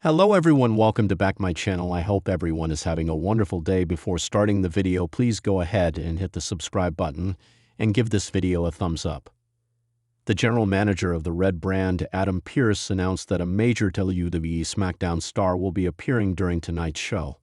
Hello everyone, welcome to back my channel. I hope everyone is having a wonderful day. Before starting the video, please go ahead and hit the subscribe button and give this video a thumbs up. The general manager of the Red brand, Adam Pearce, announced that a major WWE SmackDown star will be appearing during tonight's show.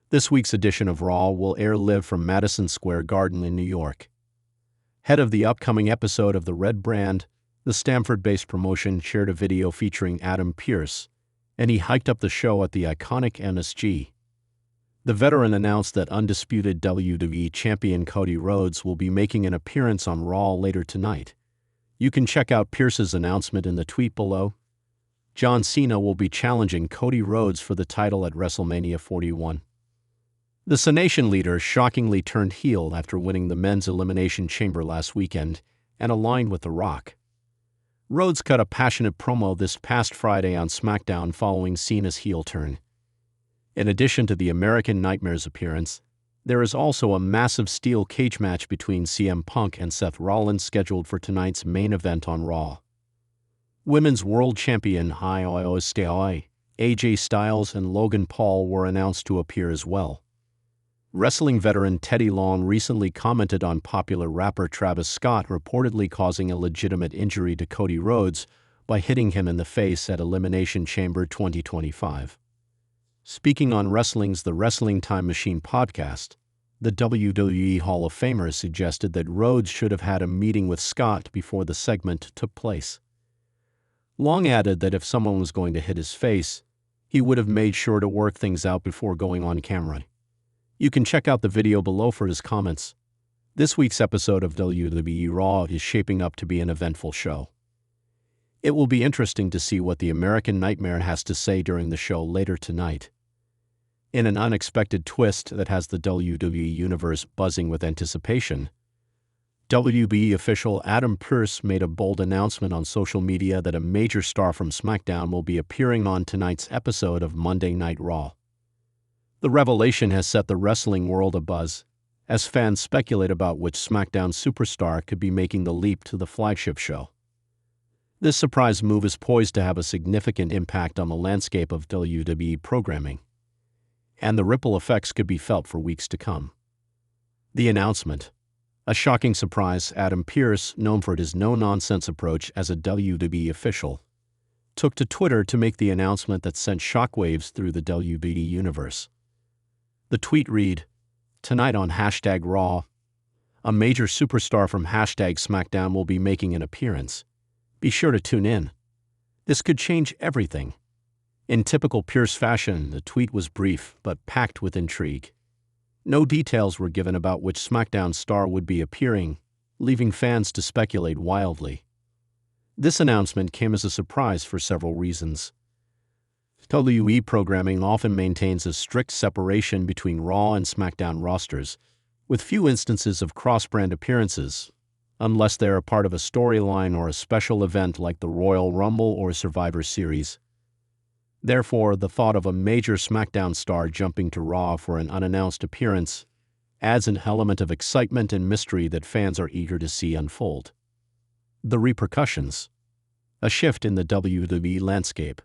This week's edition of Raw will air live from Madison Square Garden in New York. Head of the upcoming episode of the Red brand, the Stamford-based promotion shared a video featuring Adam Pearce, and he hyped up the show at the iconic MSG. The veteran announced that undisputed WWE champion Cody Rhodes will be making an appearance on Raw later tonight. You can check out Pearce's announcement in the tweet below. John Cena will be challenging Cody Rhodes for the title at WrestleMania 41. The Cenation leader shockingly turned heel after winning the men's Elimination Chamber last weekend and aligned with The Rock. Rhodes cut a passionate promo this past Friday on SmackDown following Cena's heel turn. In addition to the American Nightmare's appearance, there is also a massive steel cage match between CM Punk and Seth Rollins scheduled for tonight's main event on Raw. Women's World Champion AJ Styles and Logan Paul were announced to appear as well. Wrestling veteran Teddy Long recently commented on popular rapper Travis Scott reportedly causing a legitimate injury to Cody Rhodes by hitting him in the face at Elimination Chamber 2025. Speaking on wrestling's The Wrestling Time Machine podcast, the WWE Hall of Famer suggested that Rhodes should have had a meeting with Scott before the segment took place. Long added that if someone was going to hit his face, he would have made sure to work things out before going on camera. You can check out the video below for his comments. This week's episode of WWE Raw is shaping up to be an eventful show. It will be interesting to see what the American Nightmare has to say during the show later tonight. In an unexpected twist that has the WWE Universe buzzing with anticipation, WB official Adam Pearce made a bold announcement on social media that a major star from SmackDown will be appearing on tonight's episode of Monday Night Raw. The revelation has set the wrestling world abuzz, as fans speculate about which SmackDown superstar could be making the leap to the flagship show. This surprise move is poised to have a significant impact on the landscape of WWE programming, and the ripple effects could be felt for weeks to come. The announcement, a shocking surprise. Adam Pearce, known for his no-nonsense approach as a WWE official, took to Twitter to make the announcement that sent shockwaves through the WWE universe. The tweet read, "Tonight on #Raw, a major superstar from #SmackDown will be making an appearance. Be sure to tune in. This could change everything." In typical Pearce fashion, the tweet was brief but packed with intrigue. No details were given about which SmackDown star would be appearing, leaving fans to speculate wildly. This announcement came as a surprise for several reasons. WWE programming often maintains a strict separation between Raw and SmackDown rosters, with few instances of cross-brand appearances, unless they are part of a storyline or a special event like the Royal Rumble or Survivor Series. Therefore, the thought of a major SmackDown star jumping to Raw for an unannounced appearance adds an element of excitement and mystery that fans are eager to see unfold. The repercussions: a shift in the WWE landscape.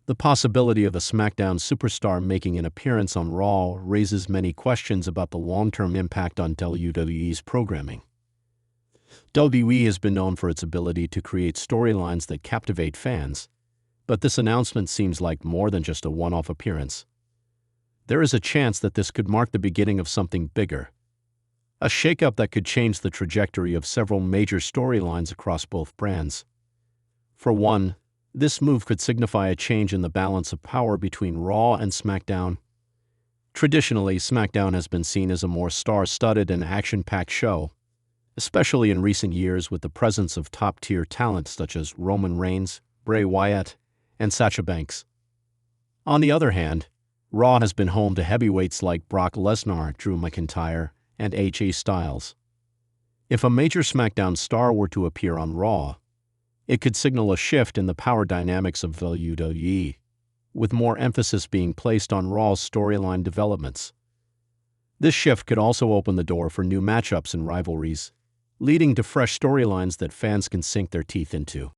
The possibility of a SmackDown superstar making an appearance on Raw raises many questions about the long-term impact on WWE's programming. WWE has been known for its ability to create storylines that captivate fans, but this announcement seems like more than just a one-off appearance. There is a chance that this could mark the beginning of something bigger, a shakeup that could change the trajectory of several major storylines across both brands. For one, this move could signify a change in the balance of power between Raw and SmackDown. Traditionally, SmackDown has been seen as a more star-studded and action-packed show, especially in recent years with the presence of top-tier talent such as Roman Reigns, Bray Wyatt, and Sasha Banks. On the other hand, Raw has been home to heavyweights like Brock Lesnar, Drew McIntyre, and AJ Styles. If a major SmackDown star were to appear on Raw, it could signal a shift in the power dynamics of WWE, with more emphasis being placed on Raw's storyline developments. This shift could also open the door for new matchups and rivalries, leading to fresh storylines that fans can sink their teeth into.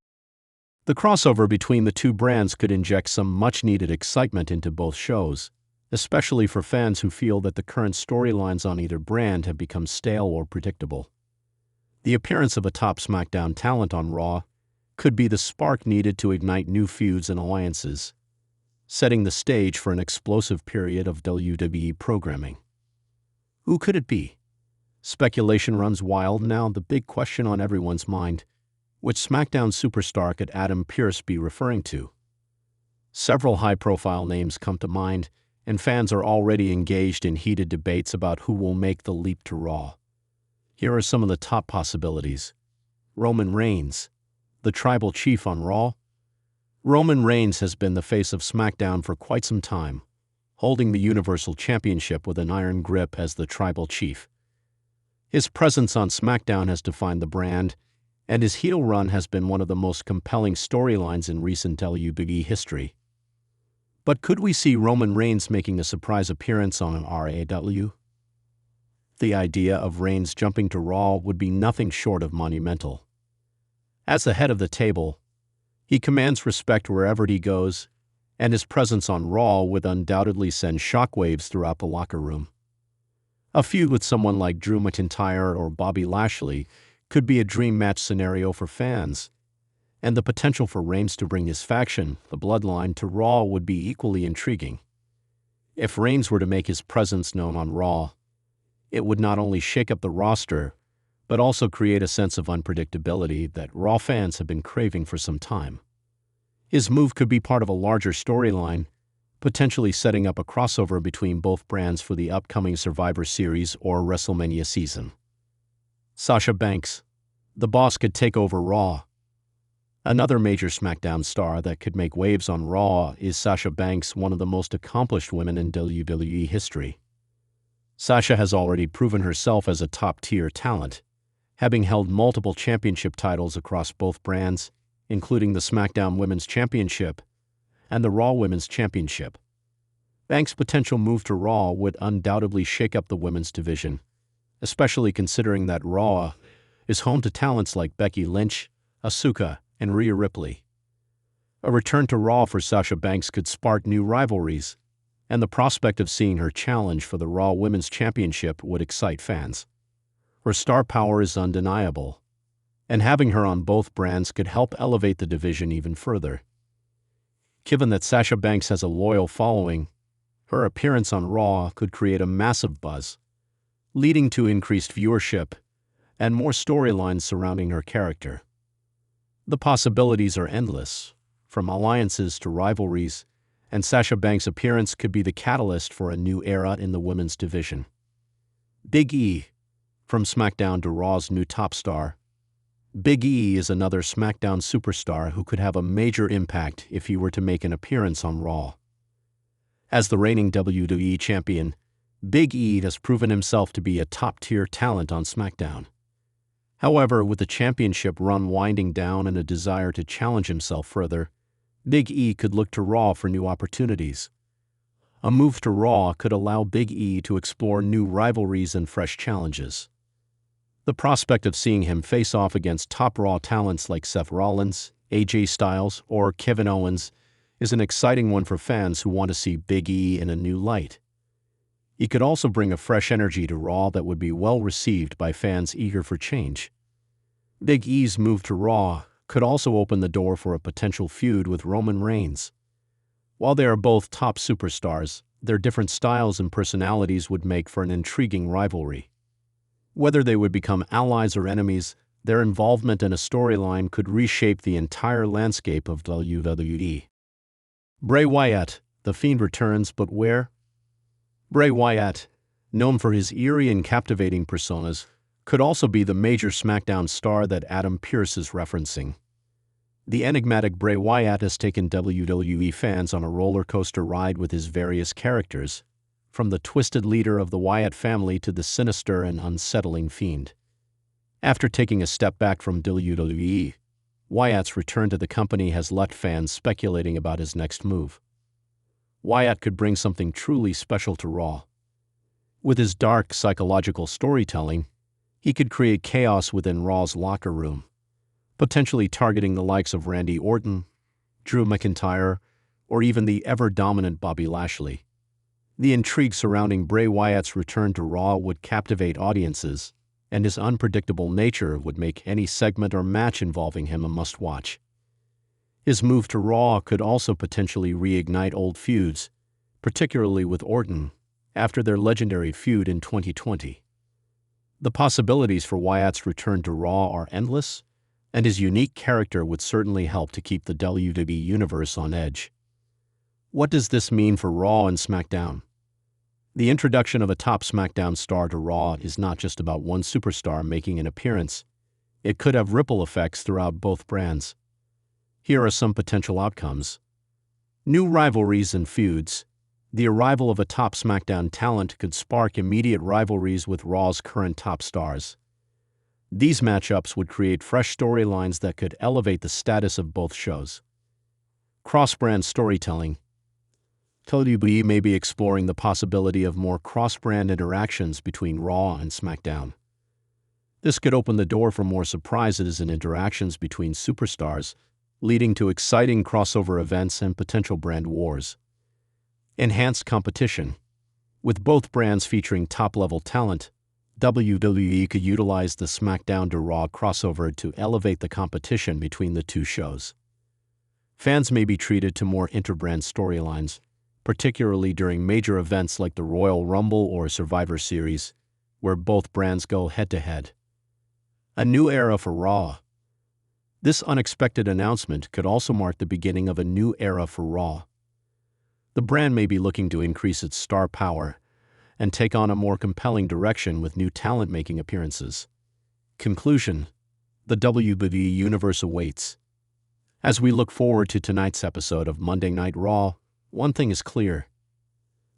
The crossover between the two brands could inject some much-needed excitement into both shows, especially for fans who feel that the current storylines on either brand have become stale or predictable. The appearance of a top SmackDown talent on Raw could be the spark needed to ignite new feuds and alliances, setting the stage for an explosive period of WWE programming. Who could it be? Speculation runs wild now. The big question on everyone's mind: which SmackDown superstar could Pearce be referring to? Several high-profile names come to mind, and fans are already engaged in heated debates about who will make the leap to Raw. Here are some of the top possibilities. Roman Reigns, the tribal chief on Raw. Roman Reigns has been the face of SmackDown for quite some time, holding the Universal Championship with an iron grip as the tribal chief. His presence on SmackDown has defined the brand, and his heel run has been one of the most compelling storylines in recent WWE history. But could we see Roman Reigns making a surprise appearance on RAW? The idea of Reigns jumping to Raw would be nothing short of monumental. As the head of the table, he commands respect wherever he goes, and his presence on Raw would undoubtedly send shockwaves throughout the locker room. A feud with someone like Drew McIntyre or Bobby Lashley could be a dream match scenario for fans, and the potential for Reigns to bring his faction, the Bloodline, to Raw would be equally intriguing. If Reigns were to make his presence known on Raw, it would not only shake up the roster, but also create a sense of unpredictability that Raw fans have been craving for some time. His move could be part of a larger storyline, potentially setting up a crossover between both brands for the upcoming Survivor Series or WrestleMania season. Sasha Banks, the boss, could take over Raw. Another major SmackDown star that could make waves on Raw is Sasha Banks, one of the most accomplished women in WWE history. Sasha has already proven herself as a top-tier talent, having held multiple championship titles across both brands, including the SmackDown Women's Championship and the Raw Women's Championship. Banks' potential move to Raw would undoubtedly shake up the women's division, especially considering that Raw is home to talents like Becky Lynch, Asuka, and Rhea Ripley. A return to Raw for Sasha Banks could spark new rivalries, and the prospect of seeing her challenge for the Raw Women's Championship would excite fans. Her star power is undeniable, and having her on both brands could help elevate the division even further. Given that Sasha Banks has a loyal following, her appearance on Raw could create a massive buzz, leading to increased viewership and more storylines surrounding her character. The possibilities are endless, from alliances to rivalries, and Sasha Banks' appearance could be the catalyst for a new era in the women's division. Big E, from SmackDown to Raw's new top star. Big E is another SmackDown superstar who could have a major impact if he were to make an appearance on Raw. As the reigning WWE champion, Big E has proven himself to be a top-tier talent on SmackDown. However, with the championship run winding down and a desire to challenge himself further, Big E could look to Raw for new opportunities. A move to Raw could allow Big E to explore new rivalries and fresh challenges. The prospect of seeing him face off against top Raw talents like Seth Rollins, AJ Styles, or Kevin Owens is an exciting one for fans who want to see Big E in a new light. He could also bring a fresh energy to Raw that would be well received by fans eager for change. Big E's move to Raw could also open the door for a potential feud with Roman Reigns. While they are both top superstars, their different styles and personalities would make for an intriguing rivalry. Whether they would become allies or enemies, their involvement in a storyline could reshape the entire landscape of WWE. Bray Wyatt, The Fiend returns, but where? Bray Wyatt, known for his eerie and captivating personas, could also be the major SmackDown star that Pearce is referencing. The enigmatic Bray Wyatt has taken WWE fans on a roller coaster ride with his various characters, from the twisted leader of the Wyatt family to the sinister and unsettling Fiend. After taking a step back from WWE, Wyatt's return to the company has left fans speculating about his next move. Wyatt could bring something truly special to Raw. With his dark psychological storytelling, he could create chaos within Raw's locker room, potentially targeting the likes of Randy Orton, Drew McIntyre, or even the ever-dominant Bobby Lashley. The intrigue surrounding Bray Wyatt's return to Raw would captivate audiences, and his unpredictable nature would make any segment or match involving him a must-watch. His move to Raw could also potentially reignite old feuds, particularly with Orton, after their legendary feud in 2020. The possibilities for Wyatt's return to Raw are endless, and his unique character would certainly help to keep the WWE Universe on edge. What does this mean for Raw and SmackDown? The introduction of a top SmackDown star to Raw is not just about one superstar making an appearance. It could have ripple effects throughout both brands. Here are some potential outcomes. New rivalries and feuds. The arrival of a top SmackDown talent could spark immediate rivalries with Raw's current top stars. These matchups would create fresh storylines that could elevate the status of both shows. Cross-brand storytelling. WWE may be exploring the possibility of more cross-brand interactions between Raw and SmackDown. This could open the door for more surprises and interactions between superstars, leading to exciting crossover events and potential brand wars. Enhanced competition. With both brands featuring top-level talent, WWE could utilize the SmackDown to Raw crossover to elevate the competition between the two shows. Fans may be treated to more inter-brand storylines, particularly during major events like the Royal Rumble or Survivor Series, where both brands go head-to-head. A new era for Raw. This unexpected announcement could also mark the beginning of a new era for Raw. The brand may be looking to increase its star power and take on a more compelling direction with new talent making appearances. Conclusion: the WWE Universe awaits. As we look forward to tonight's episode of Monday Night Raw, one thing is clear.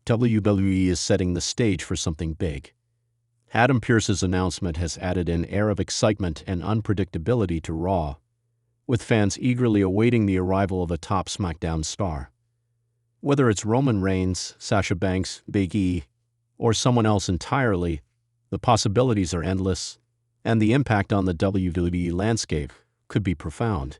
WWE is setting the stage for something big. Adam Pearce's announcement has added an air of excitement and unpredictability to Raw, with fans eagerly awaiting the arrival of a top SmackDown star. Whether it's Roman Reigns, Sasha Banks, Big E, or someone else entirely, the possibilities are endless, and the impact on the WWE landscape could be profound.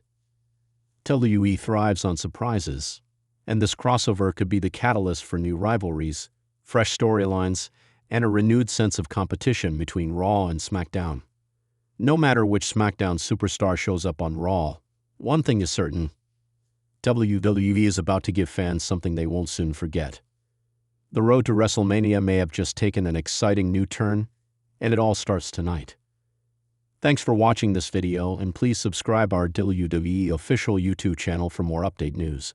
WWE thrives on surprises, and this crossover could be the catalyst for new rivalries, fresh storylines, and a renewed sense of competition between Raw and SmackDown. No matter which SmackDown superstar shows up on Raw, one thing is certain: WWE is about to give fans something they won't soon forget. The road to WrestleMania may have just taken an exciting new turn, and it all starts tonight. Thanks for watching this video, and please subscribe our WWE official YouTube channel for more update news.